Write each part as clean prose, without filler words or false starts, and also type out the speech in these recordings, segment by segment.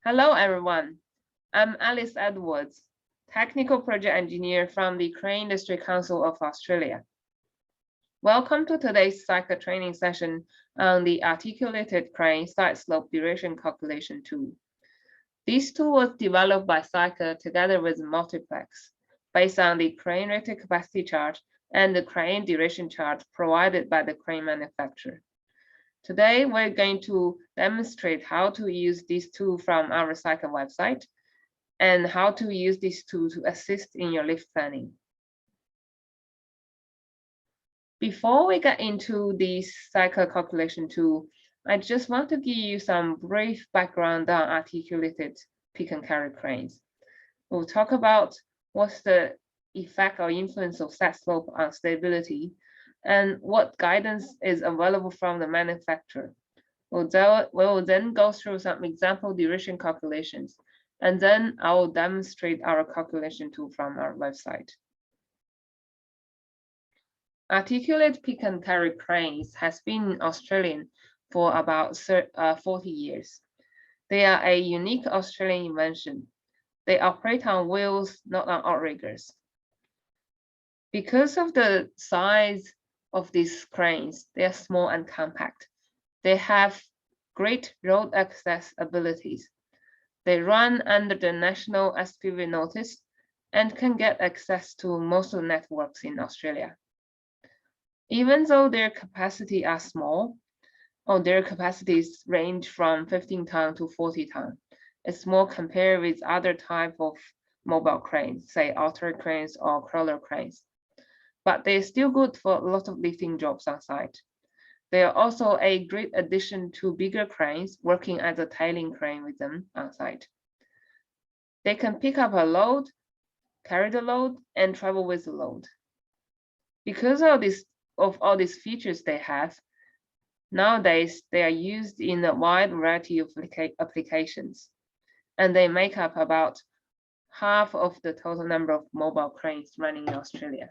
Hello, everyone. I'm Alice Edwards, Technical Project Engineer from the Crane Industry Council of Australia. Welcome to today's cycle training session on the Articulated Crane Side Slope Duration Calculation tool. This tool was developed by Cycle together with Multiplex, based on the crane rated capacity chart and the crane duration chart provided by the crane manufacturer. Today, we're going to demonstrate how to use this tool from our Cycle website and how to use this tool to assist in your lift planning. Before we get into this cycle calculation tool, I just want to give you some brief background on articulated pick and carry cranes. We'll talk about what's the effect or influence of side slope on stability and what guidance is available from the manufacturer. We'll then go through some example duration calculations, and then I will demonstrate our calculation tool from our website. Articulated pick and carry cranes has been Australian for about 40 years. They are a unique Australian invention. They operate on wheels, not on outriggers. Because of the size of these cranes, they are small and compact. They have great road access abilities. They run under the national SPV notice and can get access to most of the networks in Australia. Even though their capacity are small, or their capacities range from 15 ton to 40 ton, it's small compared with other type of mobile cranes, say auto cranes or crawler cranes. But they're still good for a lot of lifting jobs on site. They are also a great addition to bigger cranes working as a tailing crane with them on site. They can pick up a load, carry the load, and travel with the load. Because of all these features they have, nowadays they are used in a wide variety of applications, and they make up about half of the total number of mobile cranes running in Australia.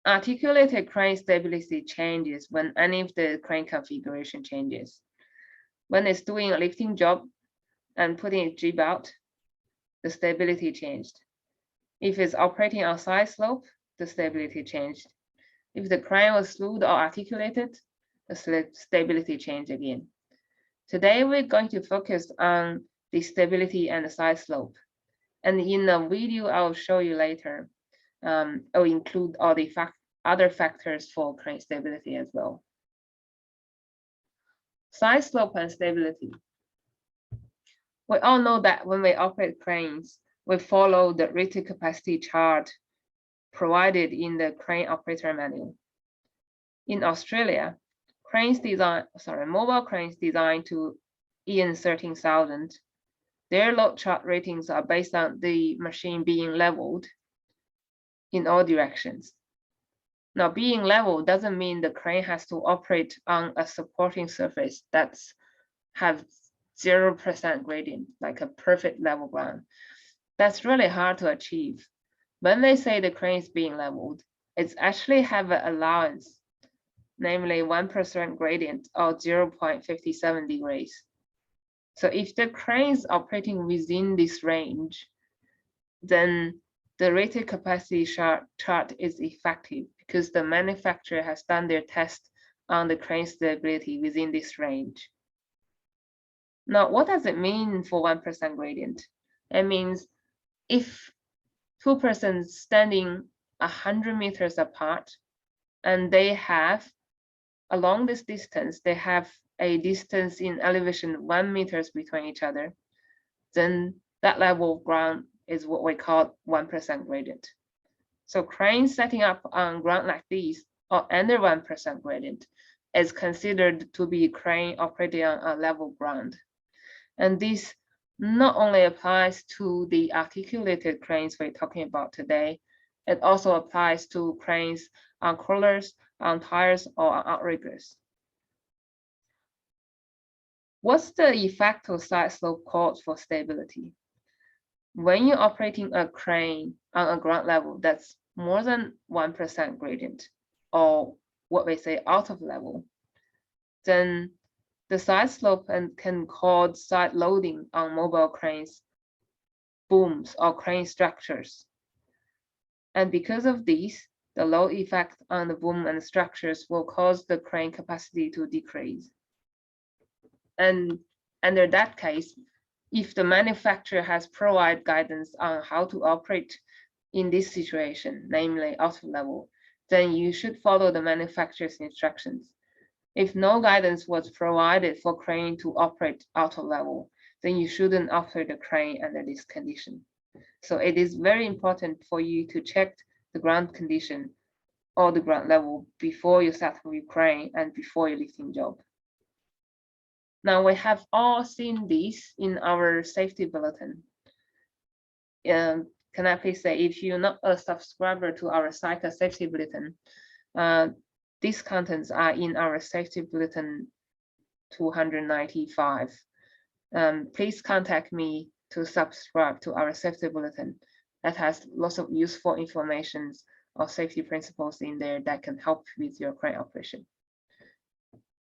Articulated crane stability changes when any of the crane configuration changes. When it's doing a lifting job and putting a jib out, the stability changed. If it's operating on side slope, the stability changed. If the crane was smooth or articulated, the stability changed again. Today, we're going to focus on the stability and the side slope. And in a video I'll show you later, I'll include all the other factors for crane stability as well. Side slope and stability. We all know that when we operate cranes, we follow the rated capacity chart provided in the crane operator manual. In Australia, mobile cranes designed to EN 13,000, their load chart ratings are based on the machine being leveled in all directions. Now, being level doesn't mean the crane has to operate on a supporting surface that's have 0% gradient, like a perfect level ground. That's really hard to achieve. When they say the crane is being leveled, it's actually have an allowance, namely 1% gradient or 0.57 degrees. So if the crane is operating within this range, then the rated capacity chart is effective because the manufacturer has done their test on the crane stability within this range. Now, what does it mean for 1% gradient? It means if two persons standing 100 meters apart and they have, along this distance, they have a distance in elevation 1 meters between each other, then that level of ground is what we call 1% gradient. So cranes setting up on ground like this or under 1% gradient is considered to be crane operating on a level ground. And this not only applies to the articulated cranes we're talking about today, it also applies to cranes on crawlers, on tires, or on outriggers. What's the effect of side slope cause for stability? When you're operating a crane on a ground level that's more than 1% gradient, or what we say out of level, then The side slope can cause side loading on mobile cranes, booms, or crane structures. And because of this, the load effect on the boom and structures will cause the crane capacity to decrease. And under that case, if the manufacturer has provided guidance on how to operate in this situation, namely auto level, then you should follow the manufacturer's instructions. If no guidance was provided for crane to operate auto level, then you shouldn't operate the crane under this condition. So it is very important for you to check the ground condition or the ground level before you start with your crane and before your lifting job. Now we have all seen this in our safety bulletin. Can I please say, if you're not a subscriber to our Cycle safety bulletin, these contents are in our safety bulletin 295. Please contact me to subscribe to our safety bulletin that has lots of useful information or safety principles in there that can help with your crane operation.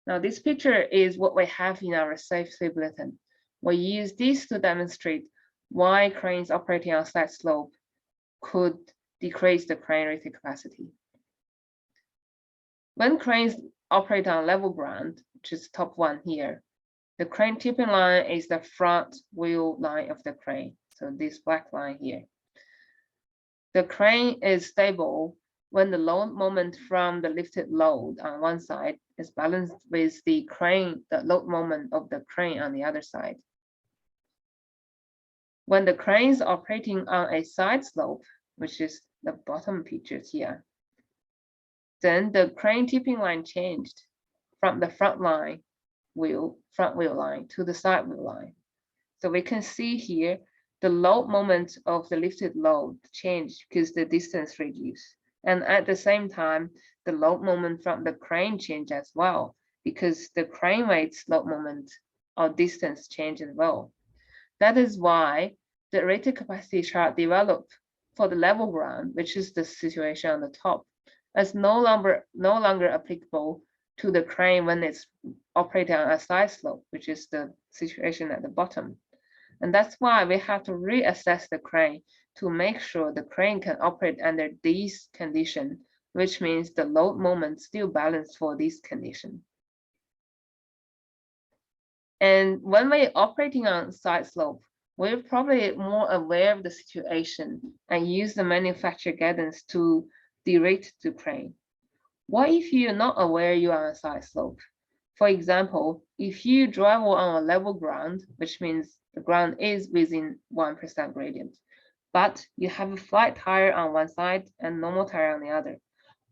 Now, this picture is what we have in our safety bulletin. We use this to demonstrate why cranes operating on side slope could decrease the crane rated capacity. When cranes operate on level ground, which is top one here, the crane tipping line is the front wheel line of the crane. So this black line here. The crane is stable when the load moment from the lifted load on one side is balanced with the load moment of the crane on the other side. When the crane is operating on a side slope, which is the bottom pictures here, then the crane tipping line changed from the front wheel line to the side wheel line. So we can see here the load moment of the lifted load changed because the distance reduced. And at the same time, the load moment from the crane changed as well, because the crane weight's load moment or distance changed as well. That is why the rated capacity chart developed for the level ground, which is the situation on the top, as no longer applicable to the crane when it's operating on a side slope, which is the situation at the bottom. And that's why we have to reassess the crane to make sure the crane can operate under these conditions, which means the load moment still balanced for this condition. And when we're operating on side slope, we're probably more aware of the situation and use the manufacturer guidance to direct the crane. What if you're not aware you are on a side slope? For example, if you drive on a level ground, which means the ground is within 1% gradient, but you have a flat tire on one side and normal tire on the other,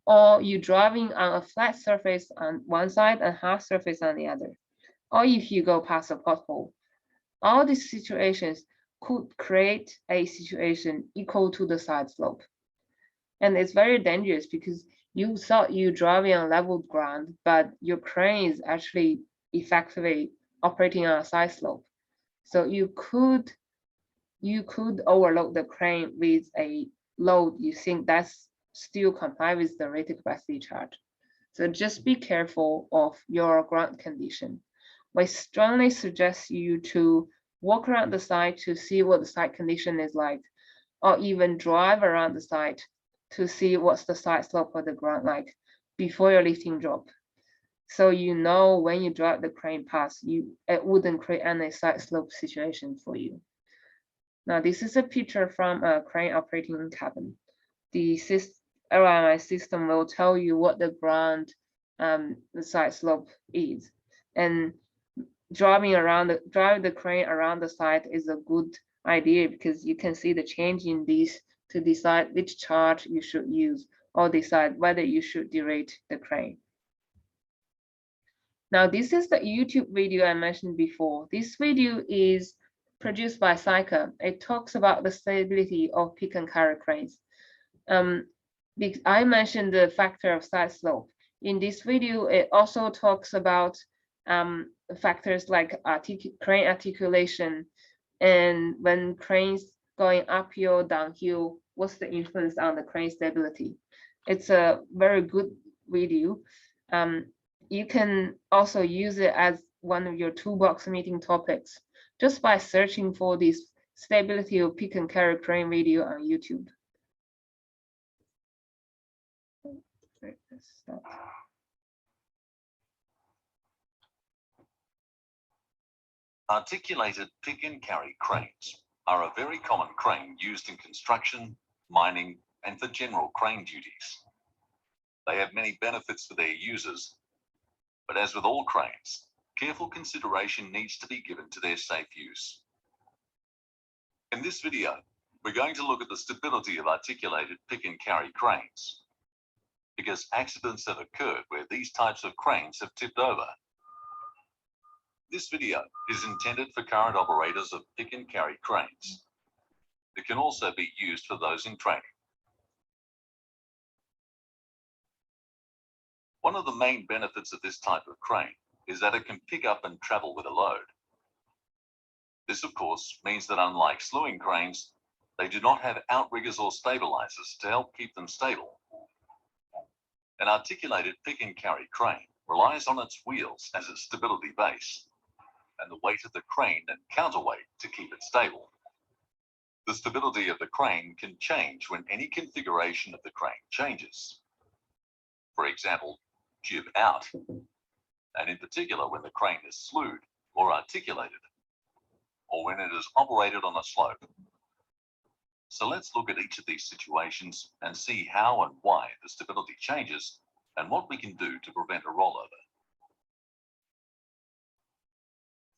or you're driving on a flat surface on one side and hard surface on the other, or if you go past a pothole, all these situations could create a situation equal to the side slope. And it's very dangerous because you thought you're driving on level ground, but your crane is actually effectively operating on a side slope. So you could overload the crane with a load you think that's still comply with the rated capacity chart. So just be careful of your ground condition. We strongly suggest you to walk around the site to see what the site condition is like, or even drive around the site to see what's the side slope of the ground like before your lifting job. So you know when you drive the crane past, it wouldn't create any side slope situation for you. Now this is a picture from a crane operating cabin. The LMI system will tell you what the ground the side slope is, and drive the crane around the site is a good idea because you can see the change in these to decide which chart you should use or decide whether you should derate the crane. Now this is the YouTube video I mentioned before. This video is produced by Cycle. It talks about the stability of pick and carry cranes. I mentioned the factor of side slope. In this video, it also talks about factors like crane articulation, and when cranes going uphill, downhill, what's the influence on the crane stability. It's a very good video. You can also use it as one of your toolbox meeting topics just by searching for this stability of pick and carry crane video on YouTube. Articulated pick and carry cranes are a very common crane used in construction, mining, and for general crane duties. They have many benefits for their users, but as with all cranes, careful consideration needs to be given to their safe use. In this video, we're going to look at the stability of articulated pick and carry cranes, because accidents have occurred where these types of cranes have tipped over. This video is intended for current operators of pick and carry cranes. It can also be used for those in training. One of the main benefits of this type of crane is that it can pick up and travel with a load. This, of course, means that unlike slewing cranes, they do not have outriggers or stabilizers to help keep them stable. An articulated pick and carry crane relies on its wheels as its stability base, and the weight of the crane and counterweight to keep it stable. The stability of the crane can change when any configuration of the crane changes. For example, jib out, and in particular when the crane is slewed or articulated, or when it is operated on a slope. So let's look at each of these situations and see how and why the stability changes and what we can do to prevent a rollover.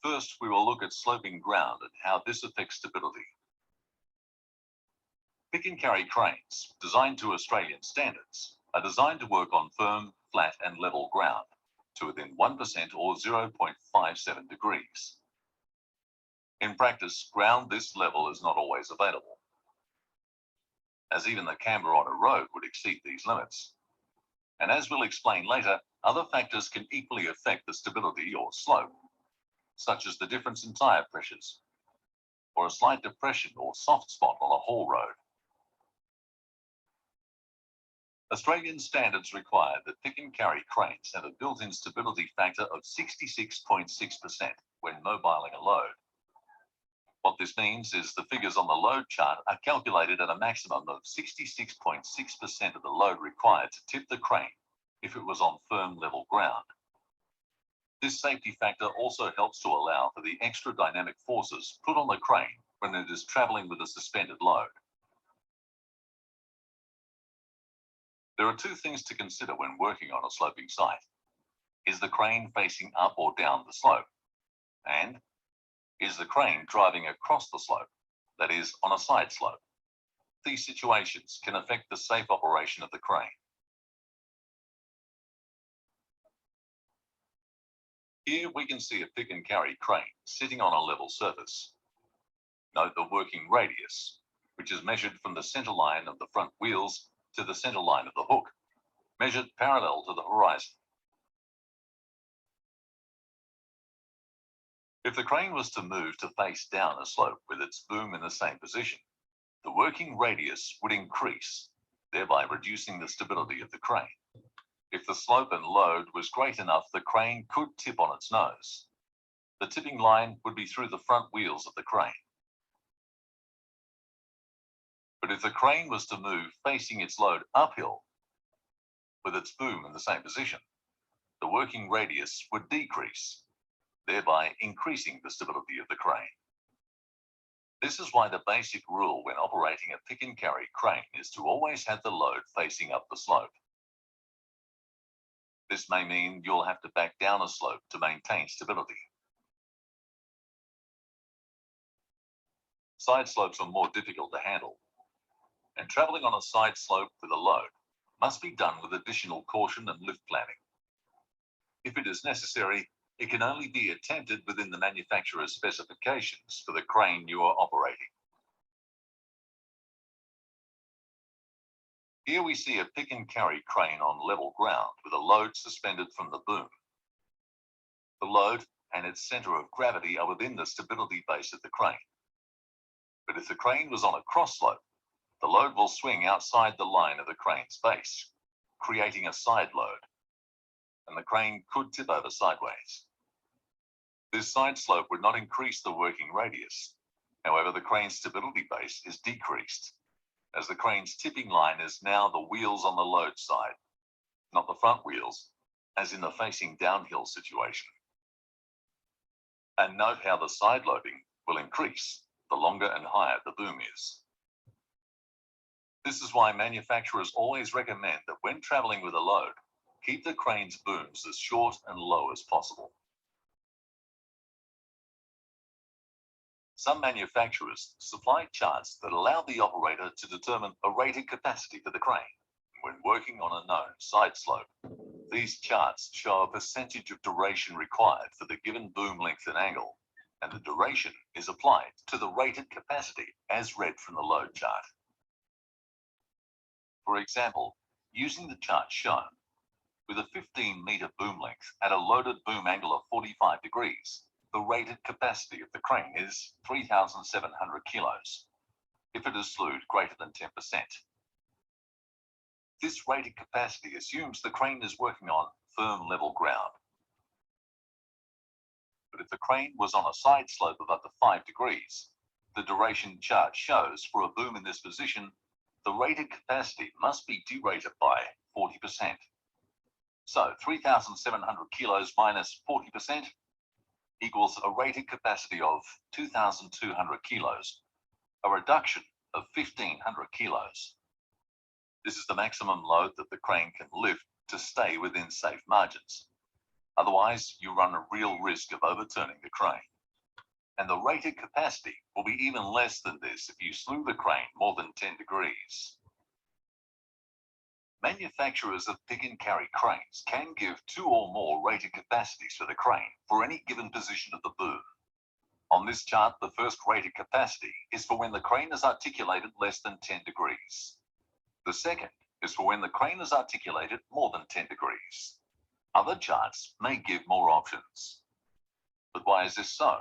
First, we will look at sloping ground and how this affects stability. Pick and carry cranes, designed to Australian standards, are designed to work on firm, flat and level ground to within 1% or 0.57 degrees. In practice, ground this level is not always available, as even the camber on a road would exceed these limits. And as we'll explain later, other factors can equally affect the stability or slope, such as the difference in tire pressures, or a slight depression or soft spot on a haul road. Australian standards require that pick and carry cranes have a built-in stability factor of 66.6% when mobiling a load. What this means is the figures on the load chart are calculated at a maximum of 66.6% of the load required to tip the crane if it was on firm level ground. This safety factor also helps to allow for the extra dynamic forces put on the crane when it is traveling with a suspended load. There are two things to consider when working on a sloping site. Is the crane facing up or down the slope? And is the crane driving across the slope, that is, on a side slope? These situations can affect the safe operation of the crane. Here we can see a pick and carry crane sitting on a level surface. Note the working radius, which is measured from the center line of the front wheels to the center line of the hook, measured parallel to the horizon. If the crane was to move to face down a slope with its boom in the same position, the working radius would increase, thereby reducing the stability of the crane. If the slope and load was great enough, the crane could tip on its nose. The tipping line would be through the front wheels of the crane. But if the crane was to move facing its load uphill, with its boom in the same position, the working radius would decrease, thereby increasing the stability of the crane. This is why the basic rule when operating a pick and carry crane is to always have the load facing up the slope. This may mean you'll have to back down a slope to maintain stability. Side slopes are more difficult to handle, and traveling on a side slope with a load must be done with additional caution and lift planning. If it is necessary, it can only be attempted within the manufacturer's specifications for the crane you are operating. Here we see a pick and carry crane on level ground with a load suspended from the boom. The load and its center of gravity are within the stability base of the crane. But if the crane was on a cross slope, the load will swing outside the line of the crane's base, creating a side load, and the crane could tip over sideways. This side slope would not increase the working radius. However, the crane's stability base is decreased, as the crane's tipping line is now the wheels on the load side, not the front wheels, as in the facing downhill situation. And note how the side loading will increase the longer and higher the boom is. This is why manufacturers always recommend that when traveling with a load, keep the crane's booms as short and low as possible. Some manufacturers supply charts that allow the operator to determine a rated capacity for the crane when working on a known side slope. These charts show a percentage of duration required for the given boom length and angle, and the duration is applied to the rated capacity as read from the load chart. For example, using the chart shown, with a 15-meter boom length at a loaded boom angle of 45 degrees, the rated capacity of the crane is 3,700 kilos, if it is slewed greater than 10%. This rated capacity assumes the crane is working on firm level ground. But if the crane was on a side slope of up to 5 degrees, the duration chart shows for a boom in this position, the rated capacity must be derated by 40%. So 3,700 kilos minus 40% equals a rated capacity of 2,200 kilos, a reduction of 1,500 kilos. This is the maximum load that the crane can lift to stay within safe margins. Otherwise, you run a real risk of overturning the crane. And the rated capacity will be even less than this if you slew the crane more than 10 degrees. Manufacturers of pick and carry cranes can give 2 or more rated capacities for the crane for any given position of the boom. On this chart, the first rated capacity is for when the crane is articulated less than 10 degrees. The second is for when the crane is articulated more than 10 degrees. Other charts may give more options. But why is this so?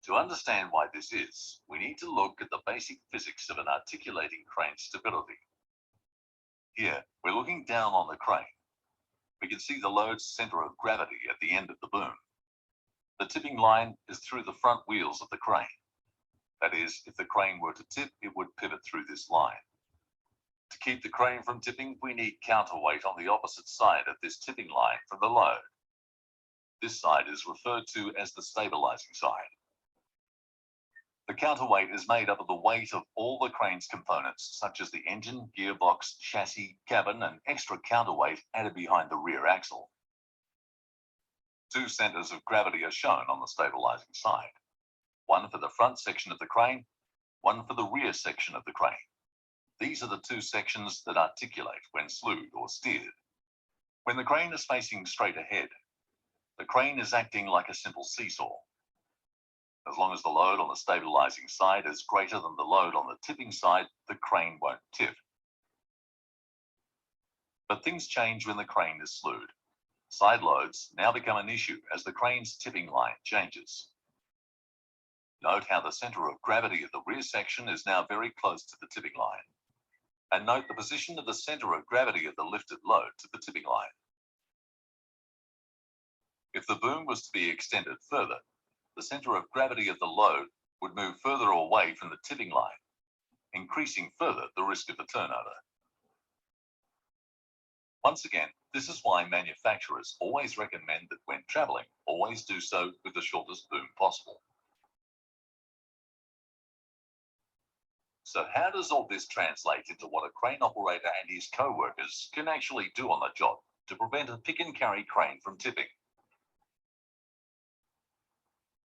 To understand why this is, we need to look at the basic physics of an articulating crane stability. Here, we're looking down on the crane. We can see the load's center of gravity at the end of the boom. The tipping line is through the front wheels of the crane. That is, if the crane were to tip, it would pivot through this line. To keep the crane from tipping, we need counterweight on the opposite side of this tipping line from the load. This side is referred to as the stabilizing side. The counterweight is made up of the weight of all the crane's components, such as the engine, gearbox, chassis, cabin, and extra counterweight added behind the rear axle. 2 centers of gravity are shown on the stabilizing side. One for the front section of the crane, one for the rear section of the crane. These are the 2 sections that articulate when slewed or steered. When the crane is facing straight ahead, the crane is acting like a simple seesaw. As long as the load on the stabilizing side is greater than the load on the tipping side, the crane won't tip. But things change when the crane is slewed. Side loads now become an issue as the crane's tipping line changes. Note how the center of gravity of the rear section is now very close to the tipping line. And note the position of the center of gravity of the lifted load to the tipping line. If the boom was to be extended further, the center of gravity of the load would move further away from the tipping line, increasing further the risk of a turnover. Once again, this is why manufacturers always recommend that when traveling, always do so with the shortest boom possible. So how does all this translate into what a crane operator and his co-workers can actually do on the job to prevent a pick and carry crane from tipping?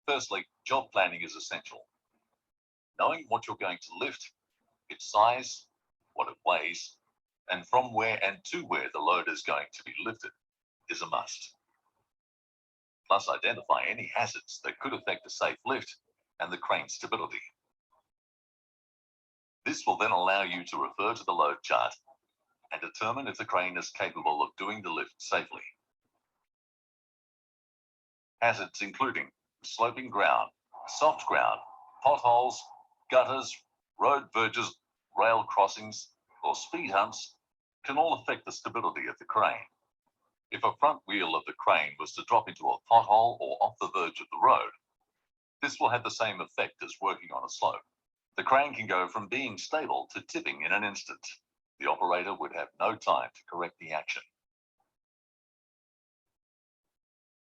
Firstly, job planning is essential. Knowing what you're going to lift, its size, what it weighs, and from where and to where the load is going to be lifted is a must. Plus, identify any hazards that could affect a safe lift and the crane stability. This will then allow you to refer to the load chart and determine if the crane is capable of doing the lift safely. Hazards including sloping ground, soft ground, potholes, gutters, road verges, rail crossings, or speed humps can all affect the stability of the crane. If a front wheel of the crane was to drop into a pothole or off the verge of the road, this will have the same effect as working on a slope. The crane can go from being stable to tipping in an instant. The operator would have no time to correct the action.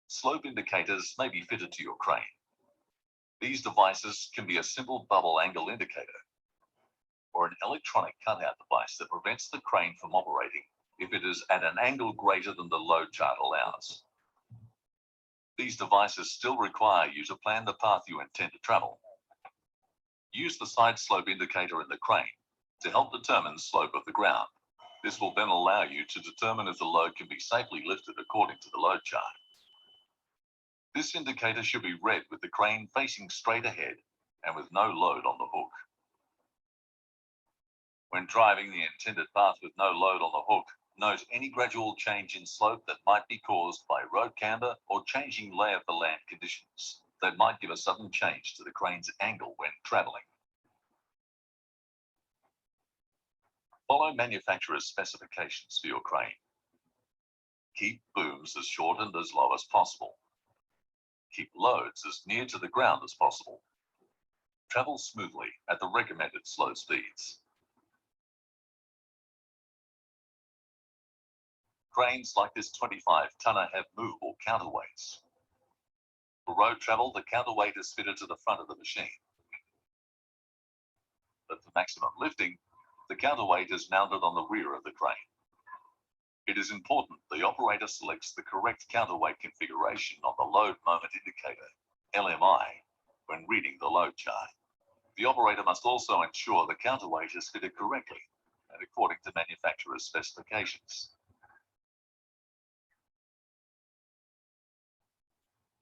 Slope indicators may be fitted to your crane. These devices can be a simple bubble angle indicator or an electronic cutout device that prevents the crane from operating if it is at an angle greater than the load chart allows. These devices still require you to plan the path you intend to travel. Use the side slope indicator in the crane to help determine the slope of the ground. This will then allow you to determine if the load can be safely lifted according to the load chart. This indicator should be read with the crane facing straight ahead and with no load on the hook. When driving the intended path with no load on the hook, note any gradual change in slope that might be caused by road camber or changing lay of the land conditions that might give a sudden change to the crane's angle when traveling. Follow manufacturer's specifications for your crane. Keep booms as short and as low as possible. Keep loads as near to the ground as possible. Travel smoothly at the recommended slow speeds. Cranes like this 25-tonner have movable counterweights. For road travel, the counterweight is fitted to the front of the machine. But for maximum lifting, the counterweight is mounted on the rear of the crane. It is important the operator selects the correct counterweight configuration on the load moment indicator, LMI, when reading the load chart. The operator must also ensure the counterweight is fitted correctly and according to manufacturer's specifications.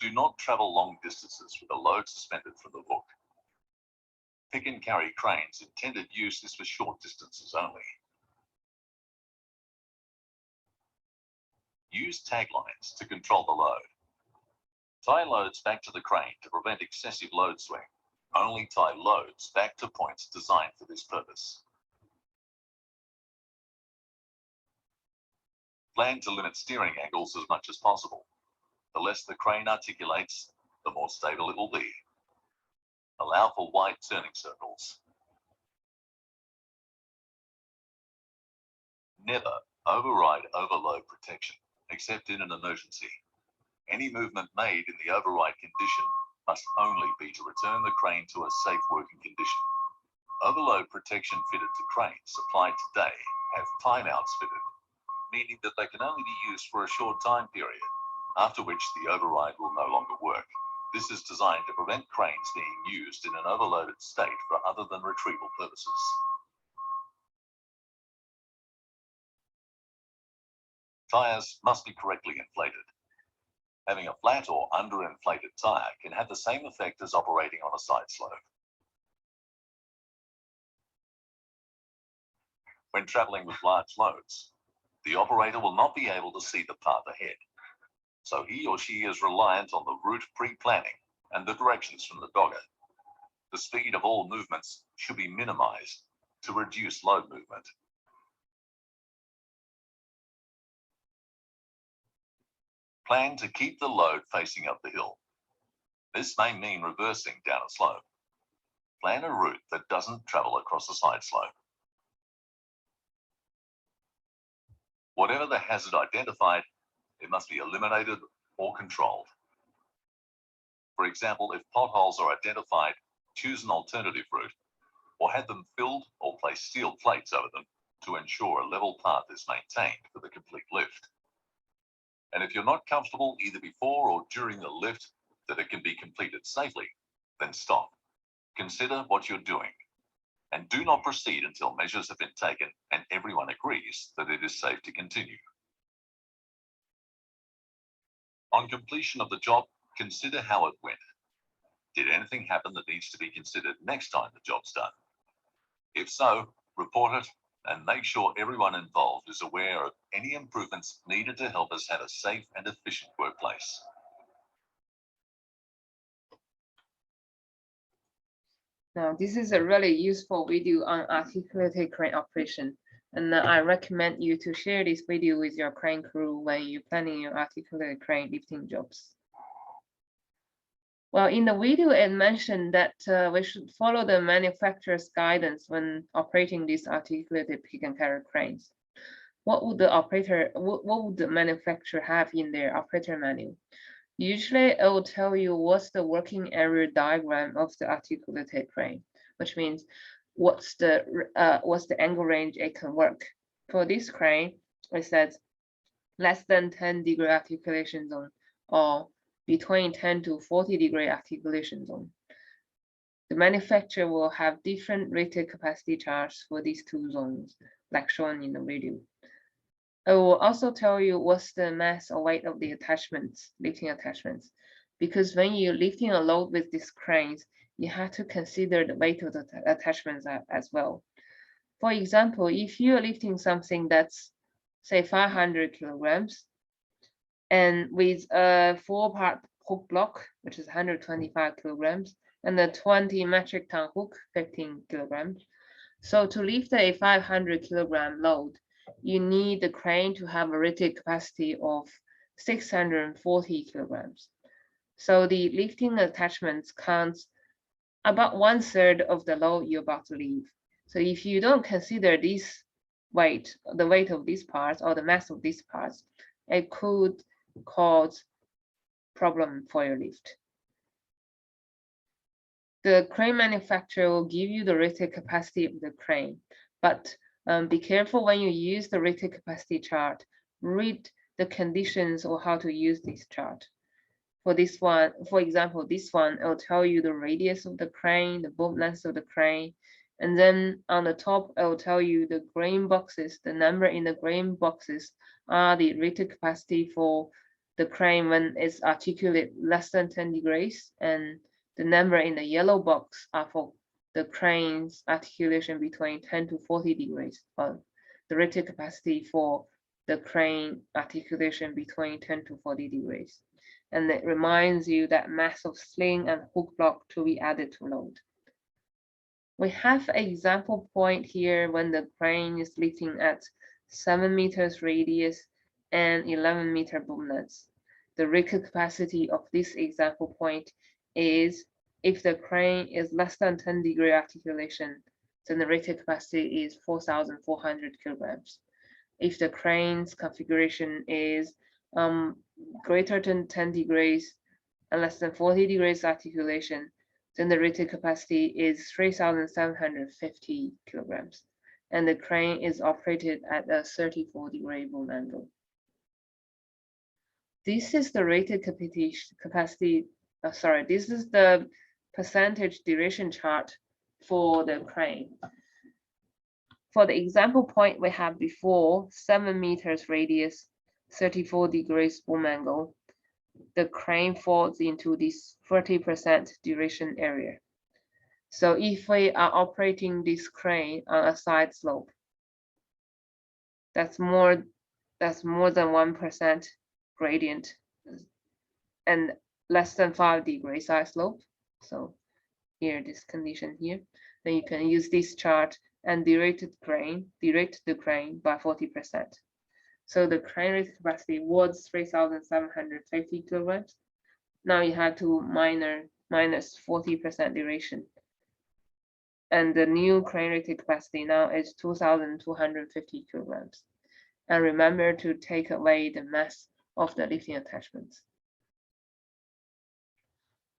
Do not travel long distances with a load suspended from the hook. Pick and carry cranes' intended use is for short distances only. Use taglines to control the load. Tie loads back to the crane to prevent excessive load swing. Only tie loads back to points designed for this purpose. Plan to limit steering angles as much as possible. The less the crane articulates, the more stable it will be. Allow for wide turning circles. Never override overload protection, except in an emergency. Any movement made in the override condition must only be to return the crane to a safe working condition. Overload protection fitted to cranes supplied today have timeouts fitted, meaning that they can only be used for a short time period, after which the override will no longer work. This is designed to prevent cranes being used in an overloaded state for other than retrieval purposes. Tires must be correctly inflated. Having a flat or underinflated tire can have the same effect as operating on a side slope. When traveling with large loads, the operator will not be able to see the path ahead, so he or she is reliant on the route pre-planning and the directions from the dogger. The speed of all movements should be minimized to reduce load movement. Plan to keep the load facing up the hill. This may mean reversing down a slope. Plan a route that doesn't travel across a side slope. Whatever the hazard identified, it must be eliminated or controlled. For example, if potholes are identified, choose an alternative route or have them filled or place steel plates over them to ensure a level path is maintained for the complete lift. And if you're not comfortable either before or during the lift that it can be completed safely, then stop. Consider what you're doing and do not proceed until measures have been taken and everyone agrees that it is safe to continue. On completion of the job, consider how it went. Did anything happen that needs to be considered next time the job's done? If so, report it and make sure everyone involved is aware of any improvements needed to help us have a safe and efficient workplace. Now, this is a really useful video on articulated crane operation. And I recommend you to share this video with your crane crew when you're planning your articulated crane lifting jobs. Well, in the video, it mentioned that we should follow the manufacturer's guidance when operating these articulated pick and carry cranes. What would the manufacturer have in their operator manual? Usually, it will tell you what's the working area diagram of the articulated crane, which means what's the angle range it can work. For this crane, it says less than 10-degree articulation zone or between 10 to 40-degree articulation zone. The manufacturer will have different rated capacity charts for these two zones, like shown in the video. It will also tell you what's the mass or weight of the attachments, lifting attachments, because when you're lifting a load with these cranes, you have to consider the weight of the attachments as well. For example, if you're lifting something that's, say, 500 kilograms, and with a 4-part hook block, which is 125 kilograms, and a 20 metric ton hook, 15 kilograms. So to lift a 500 kilogram load, you need the crane to have a rated capacity of 640 kilograms. So the lifting attachments counts about 1/3 of the load you're about to lift. So if you don't consider this weight, the weight of these parts or the mass of these parts, it could cause problem for your lift. The crane manufacturer will give you the rated capacity of the crane, but be careful when you use the rated capacity chart. Read the conditions or how to use this chart. For this one, for example, this one, it will tell you the radius of the crane, the boom length of the crane, and then on the top, it will tell you the green boxes, the number in the green boxes are the rated capacity for the crane when it's articulate less than 10 degrees, and the number in the yellow box are for the crane's articulation between 10 to 40 degrees, or the rated capacity for the crane articulation between 10 to 40 degrees. And it reminds you that mass of sling and hook block to be added to load. We have an example point here when the crane is lifting at 7 meters radius and 11 meter boom length. The rated capacity of this example point is if the crane is less than 10-degree articulation, then the rated capacity is 4,400 kilograms. If the crane's configuration is greater than 10 degrees and less than 40 degrees articulation, then the rated capacity is 3,750 kilograms, and the crane is operated at a 34-degree boom angle. This is the rated capacity, this is the percentage duration chart for the crane. For the example point we have before, 7 meters radius, 34 degrees boom angle, the crane falls into this 30% duration area. So if we are operating this crane on a side slope, that's more than 1% gradient and less than 5 degree side slope. So here, this condition here, then you can use this chart and direct the crane by 40%. So the crane rated capacity was 3,750 kilograms. Now you have to minus 40% duration. And the new crane rated capacity now is 2,250 kilograms. And remember to take away the mass of the lifting attachments.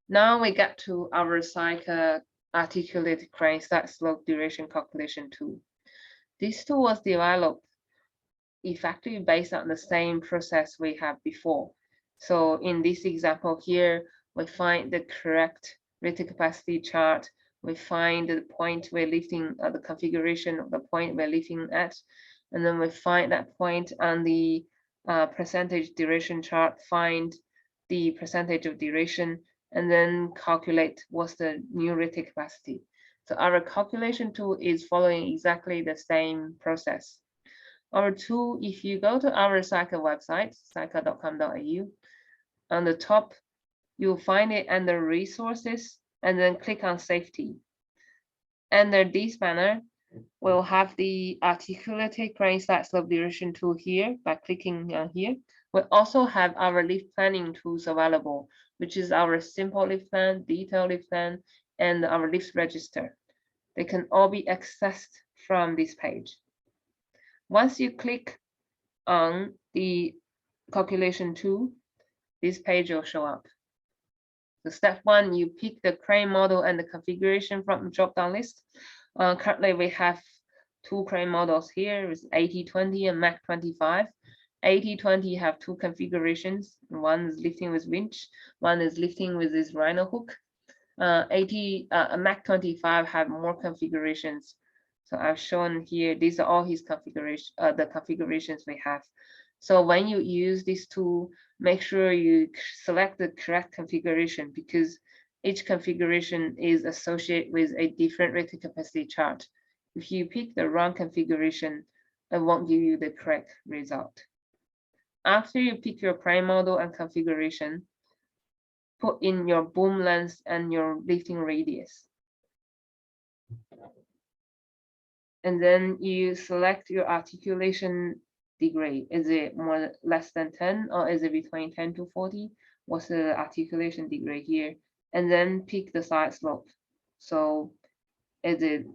Now we get to our cycle articulated crane side slope duration calculation tool. This tool was developed effectively based on the same process we had before. So in this example here, we find the correct rated capacity chart. We find the point we're lifting, the configuration of the point we're lifting at, and then we find that point on the percentage duration chart, find the percentage of duration, and then calculate what's the new rated capacity. So our calculation tool is following exactly the same process. Our tool, if you go to our Cycle website, cycle.com.au, on the top, you'll find it under resources and then click on safety. Under this banner, we'll have the articulated crane side slope duration tool here by clicking here. We also have our lift planning tools available, which is our simple lift plan, detailed lift plan, and our lift register. They can all be accessed from this page. Once you click on the calculation tool, this page will show up. So step 1, you pick the crane model and the configuration from the drop-down list. Currently, we have 2 crane models here with AT20 and Mach 25. AT20 have 2 configurations. One is lifting with winch, one is lifting with this rhino hook. Mach 25 have more configurations. So I've shown here, these are all his configuration, the configurations we have. So when you use this tool, make sure you select the correct configuration, because each configuration is associated with a different rated capacity chart. If you pick the wrong configuration, it won't give you the correct result. After you pick your crane model and configuration, put in your boom length and your lifting radius. And then you select your articulation degree. Is it less than 10, or is it between 10 to 40? What's the articulation degree here? And then pick the side slope. So is it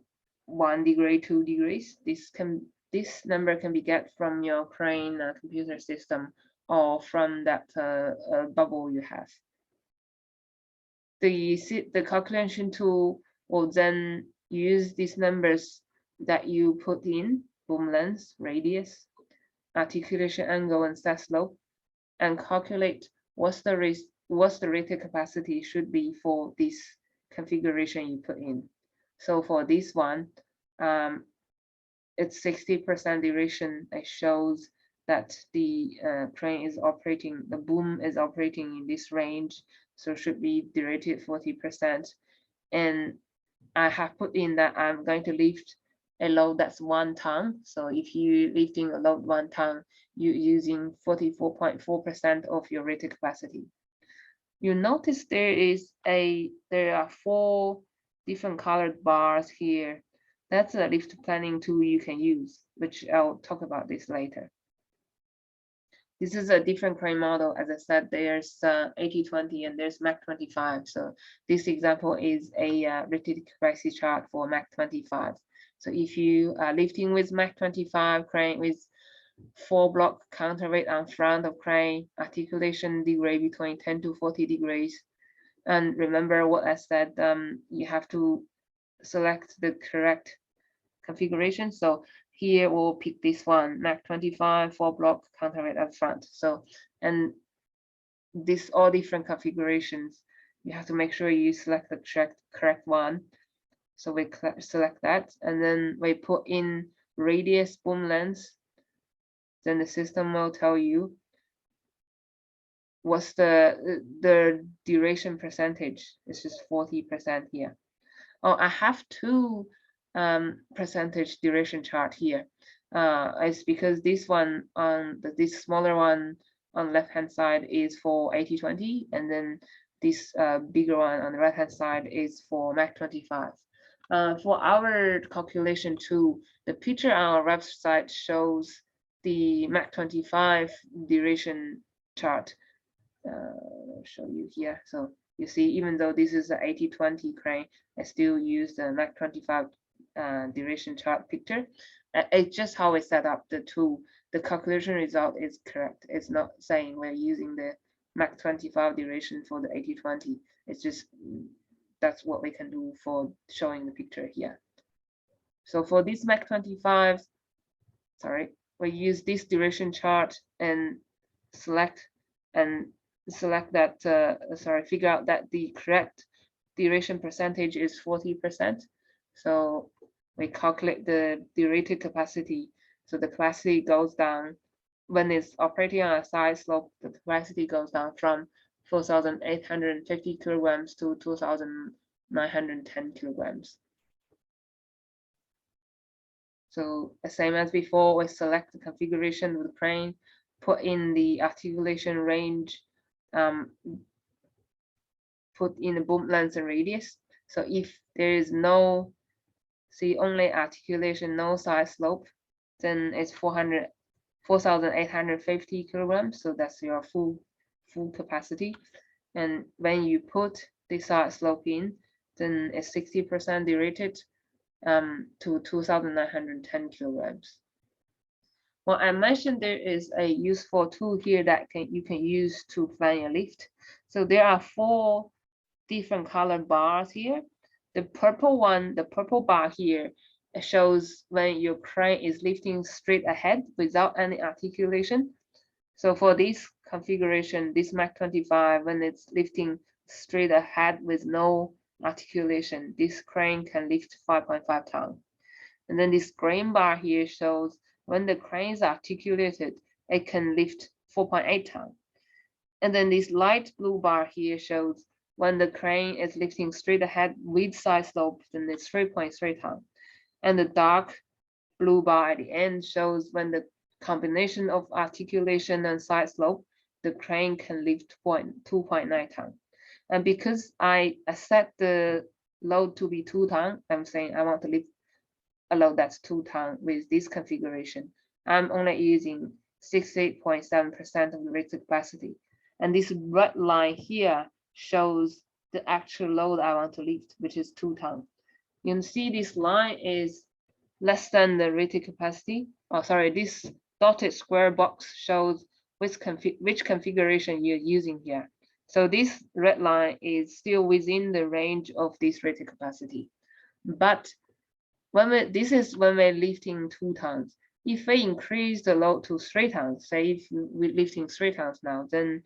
1 degree, 2 degrees? This number can be get from your crane computer system, or from that bubble you have. The calculation tool will then use these numbers that you put in, boom length, radius, articulation angle, and side slope, and calculate what's the rated capacity should be for this configuration you put in. So for this one, it's 60% duration. It shows that the crane is operating, the boom is operating in this range, so should be derated 40%. And I have put in that I'm going to lift a load that's 1 ton. So if you lifting a load 1 ton, you're using 44.4% of your rated capacity. You notice there are 4 different colored bars here. That's a lift planning tool you can use, which I'll talk about this later. This is a different crane model. As I said, there's AT20 and there's Mach 25. So this example is a rated capacity chart for Mach 25. So if you are lifting with Mach 25 crane with 4 block counterweight on front of crane, articulation degree between 10 to 40 degrees. And remember what I said, you have to select the correct configuration. So here we'll pick this one, Mach 25, 4 block counterweight up front. So, and this all different configurations, you have to make sure you select the correct one. So we select that, and then we put in radius, boom length. Then the system will tell you what's the duration percentage. It's just 40% here. Oh, I have 2 percentage duration chart here. It's because this one on this smaller one on the left hand side is for AT20, and then this bigger one on the right hand side is for Mach 25. For our calculation tool, the picture on our website shows the Mach 25 duration chart. I'll show you here. So you see, even though this is an AT20 crane, I still use the Mach 25 duration chart picture. It's just how we set up the tool. The calculation result is correct. It's not saying we're using the Mach 25 duration for the AT20. It's just that's what we can do for showing the picture here. So for this Mach 25, we use this duration chart and select that, figure out that the correct duration percentage is 40%. So we calculate the derated capacity. So the capacity goes down when it's operating on a side slope. The capacity goes down from 4,850 kilograms to 2,910 kilograms. So the same as before, we select the configuration of the crane, put in the articulation range, put in the boom length and radius. So if there is no see only articulation, no side slope, then it's 4,850 kilograms. So that's your full capacity. And when you put the side slope in, then it's 60% derated to 2,910 kilograms. Well, I mentioned there is a useful tool here that you can use to plan your lift. So there are 4 different color bars here. The purple one, the purple bar here, shows when your crane is lifting straight ahead without any articulation. So for this configuration, this Mach 25, when it's lifting straight ahead with no articulation, this crane can lift 5.5 tons. And then this green bar here shows when the crane is articulated, it can lift 4.8 tons. And then this light blue bar here shows when the crane is lifting straight ahead with side slope, then it's 3.3 tons. And the dark blue bar at the end shows when the combination of articulation and side slope, the crane can lift 2.9 tons. And because I set the load to be 2 tons, I'm saying I want to lift a load that's 2 tons with this configuration. I'm only using 68.7% of the rated capacity. And this red line here shows the actual load I want to lift, which is 2 tons. You can see this line is less than the rated capacity. Oh, sorry, this dotted square box shows which configuration you're using here. So this red line is still within the range of this rated capacity. But this is when we're lifting 2 tons. If we increase the load to 3 tons, say if we're lifting 3 tons now, then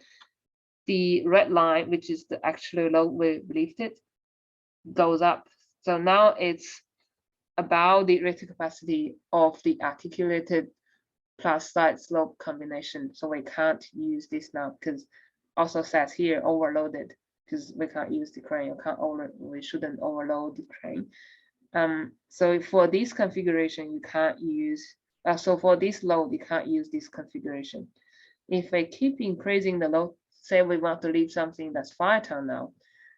the red line, which is the actual load we lifted, goes up. So now it's about the rated capacity of the articulated plus side slope combination. So we can't use this now because also says here overloaded, because we can't use the crane. We shouldn't overload the crane. So for this configuration, you can't use. So for this load, you can't use this configuration. If we keep increasing the load, say we want to lift something that's 5 tons now.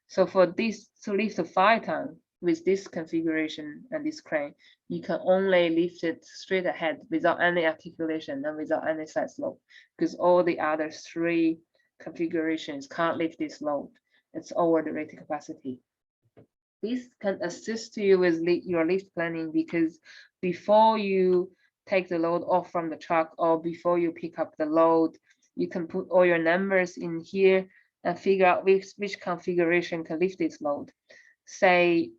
So for this to lift a 5 tons with this configuration and this crane, you can only lift it straight ahead without any articulation and without any side slope, because all the other 3 configurations can't lift this load. It's over the rated capacity. This can assist you with your lift planning, because before you take the load off from the truck or before you pick up the load, you can put all your numbers in here and figure out which configuration can lift this load. Say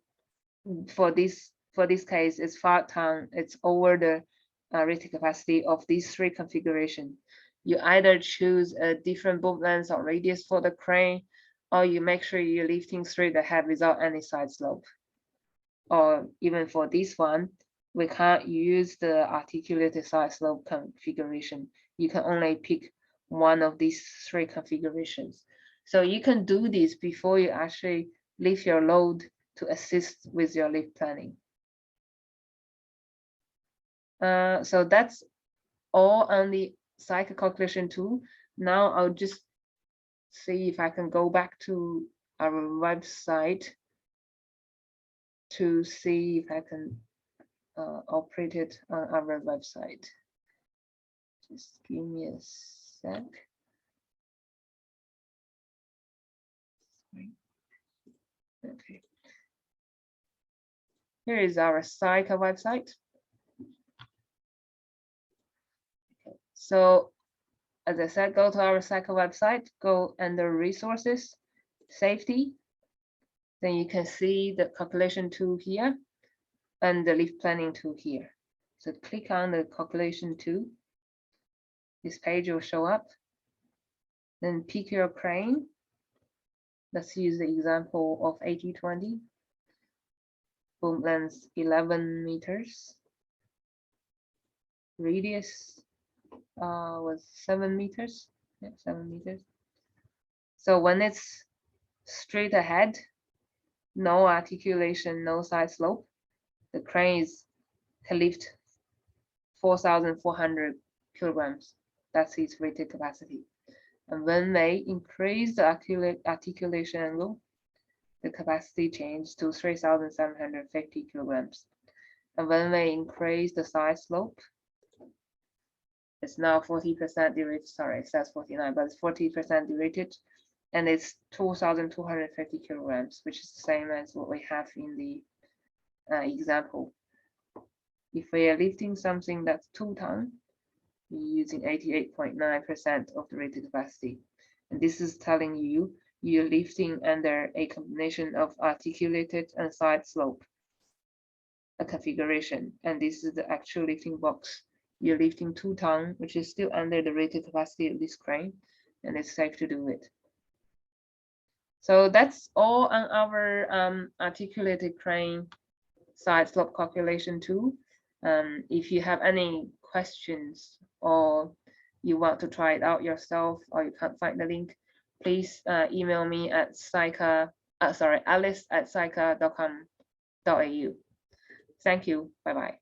for this case, it's 5 tons, it's over the rated capacity of these 3 configurations. You either choose a different boom length or radius for the crane, or you make sure you're lifting straight ahead without any side slope. Or even for this one, we can't use the articulated side slope configuration. You can only pick one of these 3 configurations. So you can do this before you actually lift your load to assist with your lift planning. So that's all on the cycle calculation tool. Now I'll just see if I can go back to our website to see if I can operate it on our website. Just give me a sec. Okay. Here is our cycle website. Okay. So as I said, go to our cycle website, go under resources, safety. Then you can see the calculation tool here and the lift planning tool here. So click on the calculation tool. This page will show up. Then pick your crane. Let's use the example of 8020. Boom length 11 meters. Radius was 7 meters. Yeah, 7 meters. So when it's straight ahead, no articulation, no side slope, the crane can lift 4,400 kilograms. That's its rated capacity. And when they increase the articulation angle, the capacity changes to 3,750 kilograms. And when we increase the side slope, it's now 40% derated. Sorry, it says 49, but it's 40% derated, and it's 2,250 kilograms, which is the same as what we have in the example. If we are lifting something that's 2 tons, we're using 88.9% of the rated capacity. And this is telling you you're lifting under a combination of articulated and side slope a configuration. And this is the actual lifting box. You're lifting 2 tons, which is still under the rated capacity of this crane, and it's safe to do it. So that's all on our articulated crane side slope calculation tool. If you have any questions or you want to try it out yourself or you can't find the link, please email me at alice@saica.com.au. Thank you. Bye-bye.